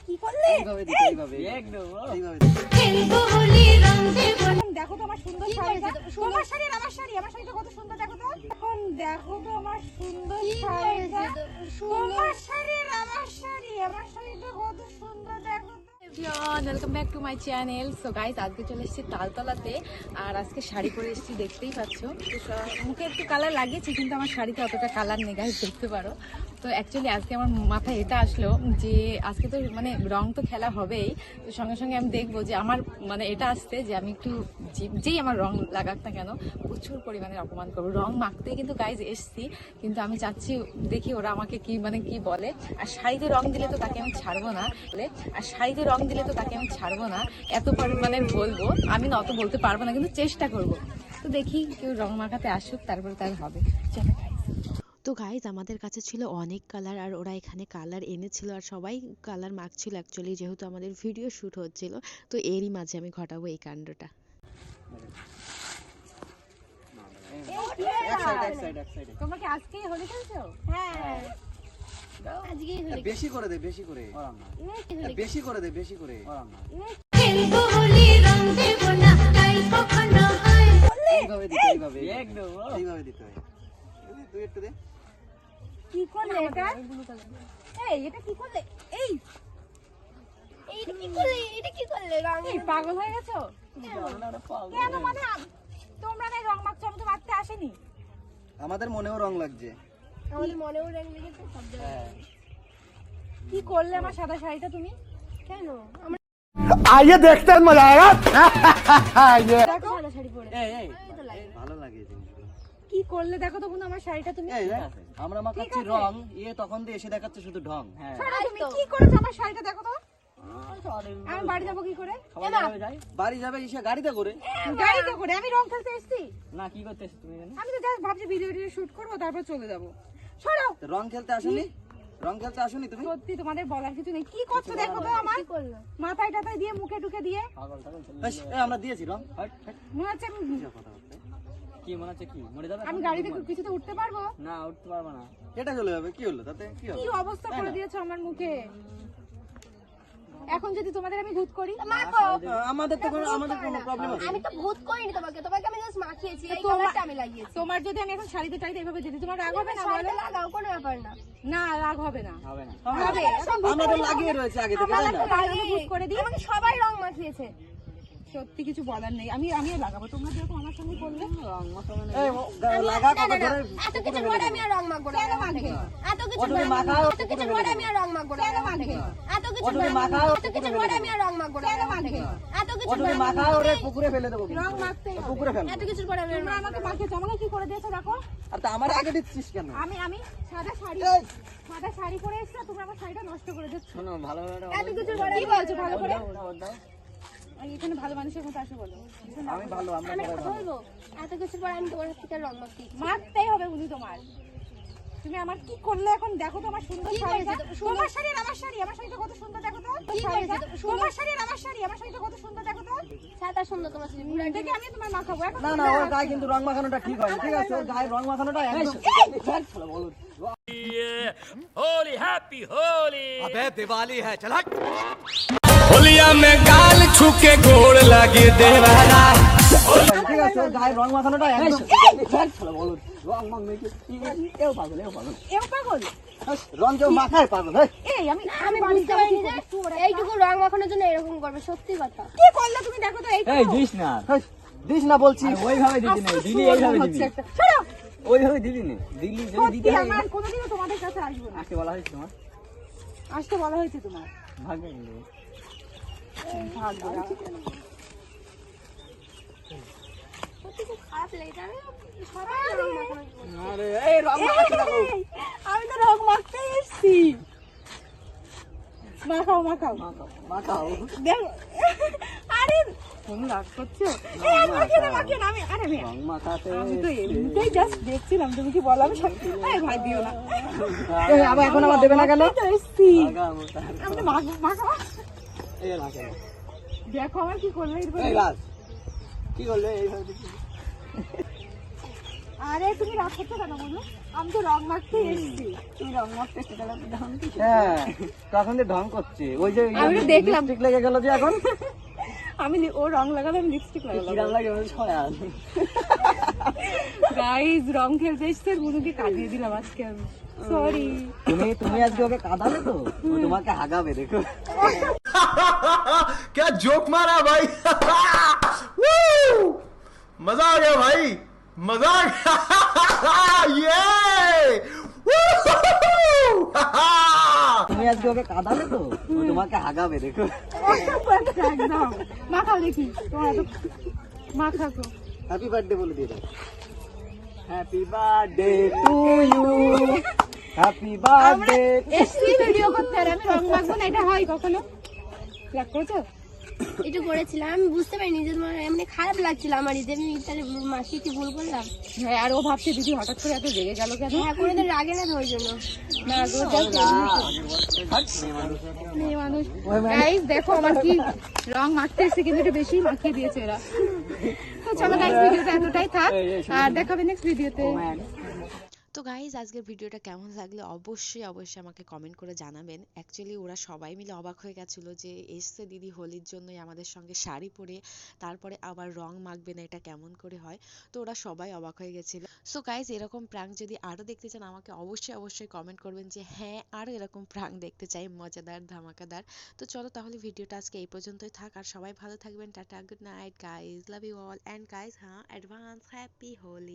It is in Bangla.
কি করলে? দেখো তো আমার সুন্দর শাড়িটা, তোমার শাড়ি আর আমার শাড়ি, আমার শাড়িটা কত সুন্দর দেখো তো। এখন দেখো তো আমার সুন্দর শাড়িটা, তোমার শাড়ি আর আমার শাড়ি, আমার শাড়িটা কত সুন্দর দেখো। Welcome back to my channel. So guys, আজকে চলে এসেছি তালতলাতে, আর আজকে শাড়ি পরে এসেছি, দেখতেই পাচ্ছ। মুখে একটু কালার লাগিয়েছি, কিন্তু আমার শাড়িতে অতটা কালার নেই গাইস, দেখতে পারো। তো অ্যাকচুয়ালি আজকে আমার মাথায় এটা আসলো যে আজকে তো মানে রং তো খেলা হবেই, তো সঙ্গে সঙ্গে আমি দেখবো যে আমার মানে এটা আসতে যে আমি একটু যেই আমার রং লাগাক না কেন প্রচুর পরিমাণে অপমান করবো। রং মাখতে কিন্তু গাইজ এসছি, কিন্তু আমি চাচ্ছি দেখি ওরা আমাকে কি মানে কি বলে। আর শাড়িতে রং দিলে তো তাকে আমি ছাড়বো না, আর শাড়িতে রং দিলে তো তাকে আমি ছাড়বো না, এত পরিমাণে বলবো আমি না, অত বলতে পারবো না, কিন্তু চেষ্টা করবো। তো দেখি কেউ রং মাখাতে আসুক, তারপরে তার হবে। চলো তো গাইজ, আমাদের কাছে ছিল অনেক কালার, আর ওরা এখানে কালার এনেছিল, আর সবাই কালার মাখছিল অ্যাকচুয়ালি, যেহেতু আমাদের ভিডিও শ্যুট হচ্ছিল। তো এরই মাঝে আমি ঘটাবো এই কাণ্ডটা। তোমরা কি আজকেই হোলি খেলছো? হ্যাঁ, আজকেই হোলি। বেশি করে দে, বেশি করে, বেশি করে দে, বেশি করে। খেলবো হোলি, রং দেব না, তাই কখনো হয়। এইভাবে দিতে, এইভাবে, একদম এইভাবে দিতে হয়। তুই একটু দে। কি করলে এটা? এই এটা কি করলে? এই এইটা কি করলে? এটা কি করলে? রং এই পাগল হয়ে গেছো? কেন মানে তোমরা না রং মাখছো, আমি তো মাখতে আসেনি। আমাদের মনেও রং লাগছে, আমাদের মনেও রং লেগেছে সব জায়গায়। কি করলে আমার সাদা শাড়িটা তুমি? কেন? আমরা आइए देखते हैं मजा आएगा। দেখো সাদা শাড়ি পরে ভালো লাগে এই জিনিসগুলো। কি করলে দেখো তো বন্ধু আমার শাড়িটা তুমি? এই দেখ, আমরা মাখাচ্ছি রং, ইয়ে তখন দিয়ে এসে দেখাচ্ছে শুধু ঢং। হ্যাঁ, ছাড়ো, তুমি কি করেছো আমার শাড়িটা দেখো তো। আমি বাড়ি যাবো কি করে? বাড়ি যাবে ইসে গাড়িতে করে। গাড়িতে করে? আমি রং খেলতে এসেছি। না, কি করতে এসেছো তুমি এখানে? আমি তো জাস্ট ভাবছি ভিডিও শুট করবো, তারপর চলে যাবো। ছাড়ো। রং খেলতে আসোনি? রং খেলতে আসোনি তুমি? সত্যি তোমাদের বলার কিছু নেই। কি করছো দেখো তো আমার মাথায় টাথায় দিয়ে, মুখে টুকে দিয়ে। এই, আমরা দিয়েছি রং। মনে হচ্ছে আমি কি মনে হচ্ছে, কি মরে যাবে? আমি গাড়িতে কিছুতে উঠতে পারবো না, উঠতে পারবো না। এটা চলে যাবে, কি হলো তাতে? কি কি হলো? অবস্থা করে দিয়েছো আমার মুখে। এখন যদি তোমাদের আমি ভূত করি? আমাদের তো আমাদের কোনো প্রবলেম আছে? আমি তো ভূত করিনি তোমাকে, তোমাকে আমি জাস্ট মাখিয়েছি, এই কালারটা আমি লাগিয়েছি। তোমার যদি আমি এখন শাড়িতে টাড়িতে এভাবে দিই, তোমার রাগ হবে না? বলো। লাগাও, কোনো ব্যাপার না। না, রাগ হবে না। হবে না, হবে। আমরা তো লাগিয়ে রয়েছে আগে থেকে, তাই না? আমি ভূত করে দিই। আমাকে সবাই রং মাখিয়েছে। সত্যি কিছু বলার নেই, আমিও লাগাবো। তোমরা যেরকম আমার সঙ্গে করলে। এই লাগা কথা ধরে এত কিছু পরে আমি আর রং মাখবো না। কেন মাখবে? এত কিছু পরে আমি আর রং মাখবো না। কেন মাখবে? এত কিছু পরে আমি আর রং মাখবো না। কেন মাখবে? এত কিছু পরে মাখা ওরে পুকুরে ফেলে দেবো। রং মাখতে হবে। পুকুরে ফেল। এত কিছু পরে আমি আর তোমরা আমাকে মাখিয়েছো, আমাকে কি করে দিয়েছো দেখো। আর তা আমার আগে দিচ্ছিস কেন? আমি সাদা শাড়ি পরে এসেছি, তোমরা আমার শাড়িটা নষ্ট করে দিচ্ছ। শোনো, ভালো ভালো এত কিছু পরে কি বলছো? ভালো করে এখানে ভালো মানুষের মতো আসো বলো। আমি ভালো, আমরা আমি সবাই কথা ভালো। বলবো, এত কিছু পরে আমি তোমার থেকে রং মাখছি। মাখতেই হবে বুঝি তোমার। তুমি আমার কি করলে এখন দেখো তো আমার সুন্দর শাড়িটা, তোমার শাড়ি আর আমার শাড়ি, আমার শাড়িটা কত সুন্দর দেখো তো। তোমার শাড়ি আর আমার শাড়ি, আমার শাড়িটা কত সুন্দর দেখো তো। সাদা সুন্দর তোমার সাথে পুরো দেখে আমি তোমার মাখাবো এখন। না না, ওর গায়ে কিন্তু রং মাখানোটা ঠিক হয়, ঠিক আছে? ওর গায়ে রং মাখানোটা একদম বলো। होली हैप्पी होली। अबे दिवाली है, चल हट। होलिया में गाल छूके गोड़ लगे देवाला। ঠিক আছে, ওর গায়ে রং মাখানোটা একদম বলো। রং মাখ মেখে এও পাগল, এও পাগল, এও পাগল। রং কেউ মাখায় পাগল। আমি বুঝতে পারিনি যে এইটুকু রং মাখানোর জন্য এরকম করবে, সত্যি কথা। কি করলে তুমি দেখো তো। এই দিস না, দিস না বলছি। ওইভাবে দিবি না, দিলি এইভাবে দিবি। ছাড়ো। ওইভাবে দিবি না, দিলি যদি দিতে হয়। আমার কোনোদিনও তোমাদের কাছে আসবো না। আজকে বলা হয়েছে তোমার, আসতে বলা হয়েছে তোমার। ভাগ্য ভাগ্য না। সত্যি খুব খারাপ লেগেছে। আমি সবাই রং মাখানো। আরে এই রং মাখাতে দেখো। আমি তো রং মাখতে এসেছি। মাখাও মাখাও। দেখো। আরে তুমি রাগ করছো? মাখিয়ে না আমি। আরে রং মাখাতে আমি তো এমনিতেই জাস্ট দেখছিলাম তুমি কি বলো। আমি ভাই দিও না। আবার এখন আবার দেবে না কেন? আমি তো এসেছি। আমি তো মাখাও। এই মাখা। দেখো আমার কি করলে। এই রাজ কি করলে? এইভাবে দিবি। আরে তুমি রাগ করছো কেন বলো? আমি তো রং মাখতে এসেছি। তুমি রং মাখতে এসে গেলে তো ঢং করছে। হ্যাঁ তখন দিয়ে ঢং করছে ওই যে আমি তো দেখলাম। লিপস্টিক লেগে গেল যে এখন ও রং লাগালাম, লিপস্টিক লাগালাম। কিরাম লাগে ছয়া গাইস রং খেলতে এসেছে, মুনুকে কাঁদিয়ে দিলাম আজকে আমি। সরি। তুমি আজকে ওকে কাঁদাবে তো ও তোমাকে হাগাবে দেখো क्या जोक मारा भाई मजा आ गया भाई मजा आ गया তুমি আজকে ওকে কাঁদাবে তো ও তোমাকে হাগাবে দেখো একদম মাখাও দেখি, তোমার এত মাখাকো। হ্যাপি বার্থডে বলে দিয়ে দাও happy birthday to you happy birthday এসছি ভিডিও করতে, আর আমি রং মাখবো না, এটা হয় কখনো? রাগ করেছো? একটু করেছিলাম, আমি বুঝতে পারিনি যে তোমার এমনি খারাপ লাগছিল আমার ঈদে, আমি তাহলে মাসি কি ভুল করলাম? হ্যাঁ, আর ও ভাবছে দিদি হঠাৎ করে এত রেগে গেল কেন? হ্যাঁ করে তো রাগে না তো ওই জন্য। না গো, মেয়ে মানুষ। গাইস দেখো আমার কি রং মাখতে এসে, কিন্তু একটু বেশি মাখিয়ে দিয়েছে এরা। তো চলো গাইস, ভিডিওটা এতটাই থাক, আর দেখাবে নেক্সট ভিডিওতে। তো গাইজ আজকের ভিডিওটা কেমন লাগলো অবশ্যই আমাকে কমেন্ট করে জানাবেন। অ্যাকচুয়ালি ওরা সবাই মিলে অবাক হয়ে গেছিলো যে এসছে দিদি হোলির জন্যই আমাদের সঙ্গে শাড়ি পরে, তারপরে আবার রং মাখবে না, এটা কেমন করে হয়। তো ওরা সবাই অবাক হয়ে গেছিলো। সো গাইজ এরকম প্রাঙ্ক যদি আরও দেখতে চান আমাকে অবশ্যই কমেন্ট করবেন যে হ্যাঁ আরও এরকম প্রাঙ্ক দেখতে চাই, মজাদার ধামাকাদার। তো চলো তাহলে ভিডিওটা আজকে এই পর্যন্তই থাক, আর সবাই ভালো থাকবেন। টাটা, good night guys, love you all, and guys হ্যাঁ অ্যাডভান্স হ্যাপি হোলি।